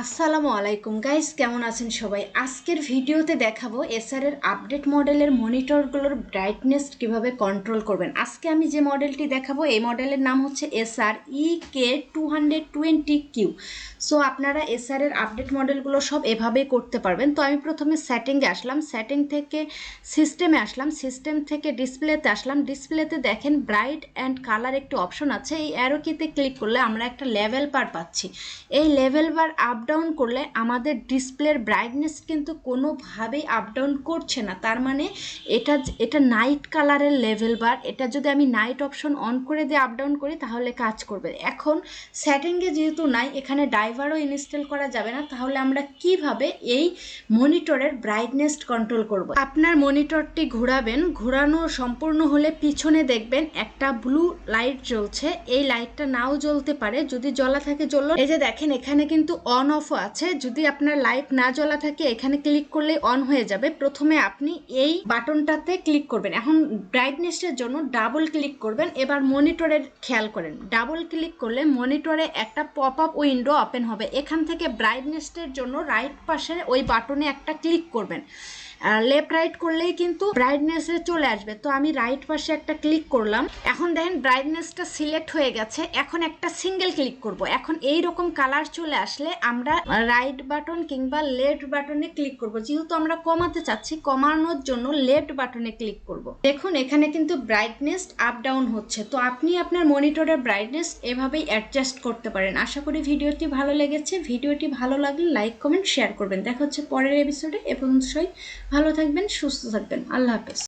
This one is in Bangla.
আসসালামু আলাইকুম গাইস, কেমন আছেন সবাই? আজকের ভিডিওতে দেখাবো এসার এর আপডেট মডেলের মনিটরগুলোর ব্রাইটনেস কিভাবে কন্ট্রোল করবেন। আজকে আমি যে মডেলটি দেখাবো এই মডেলের নাম হচ্ছে এসার ek220q। সো আপনারা এসার এর আপডেট মডেলগুলো সব এভাবেই করতে পারবেন। তো আমি প্রথমে সেটিংয়ে আসলাম, সেটিং থেকে সিস্টেমে আসলাম, সিস্টেম থেকে ডিসপ্লেতে আসলাম। ডিসপ্লেতে দেখেন ব্রাইট অ্যান্ড কালার একটি অপশন আছে, এই অ্যারো কিতে ক্লিক করলে আমরা একটা লেভেল বার পাচ্ছি। এই লেভেল বার আপ ডাউন করলে আমাদের ডিসপ্লের ব্রাইটনেস কিন্তু কোনোভাবেই আপ ডাউন করছে না। তার মানে এটা নাইট কালারের লেভেল বার। এটা যদি আমি নাইট অপশন অন করে দিয়ে আপ ডাউন করি তাহলে কাজ করবে। এখন সেটিংয়ে যেহেতু নাই, এখানে ড্রাইভারও ইনস্টল করা যাবে না, তাহলে আমরা কিভাবে এই মনিটরের ব্রাইটনেস কন্ট্রোল করব? আপনার মনিটরটি ঘোরাবেন, ঘোরানো সম্পূর্ণ হলে পিছনে দেখবেন একটা ব্লু লাইট জ্বলছে। এই লাইটটা নাও জ্বলতে পারে, যদি জ্বলা থাকে জ্বললো। এই যে দেখেন এখানে কিন্তু অন অফও আছে। যদি আপনার লাইট না জ্বলা থাকে এখানে ক্লিক করলে অন হয়ে যাবে। প্রথমে আপনি এই বাটনটাতে ক্লিক করবেন। এখন ব্রাইটনেসের জন্য ডাবল ক্লিক করবেন। এবার মনিটরের খেয়াল করেন, ডাবল ক্লিক করলে মনিটরে একটা পপ আপ উইন্ডো ওপেন হবে। এখান থেকে ব্রাইটনেসের জন্য রাইট পাশে ওই বাটনে একটা ক্লিক করবেন। লেফট রাইট করলেই কিন্তু ব্রাইটনেসে চলে আসবে। তো আমি রাইট পাশে একটা ক্লিক করলাম। এখন দেখেন ব্রাইটনেসটা সিলেক্ট হয়ে গেছে। এখন একটা সিঙ্গেল ক্লিক করব। এখন এই রকম কালার চলে আসলে আমরা রাইট বাটন কিংবা লেফট বাটনে ক্লিক করব। যেহেতু আমরা কমাতে চাচ্ছি, কমানোর জন্য লেফট বাটনে ক্লিক করব। দেখুন এখানে কিন্তু ব্রাইটনেস আপ ডাউন হচ্ছে। তো আপনি আপনার মনিটরের ব্রাইটনেস এভাবেই অ্যাডজাস্ট করতে পারেন। আশা করি ভিডিওটি ভালো লেগেছে। ভিডিওটি ভালো লাগলে লাইক কমেন্ট শেয়ার করবেন। দেখা হচ্ছে পরের এপিসোডে। এ পর্যন্ত সবাই ভালো থাকবেন, সুস্থ থাকবেন। আল্লাহ হাফেজ।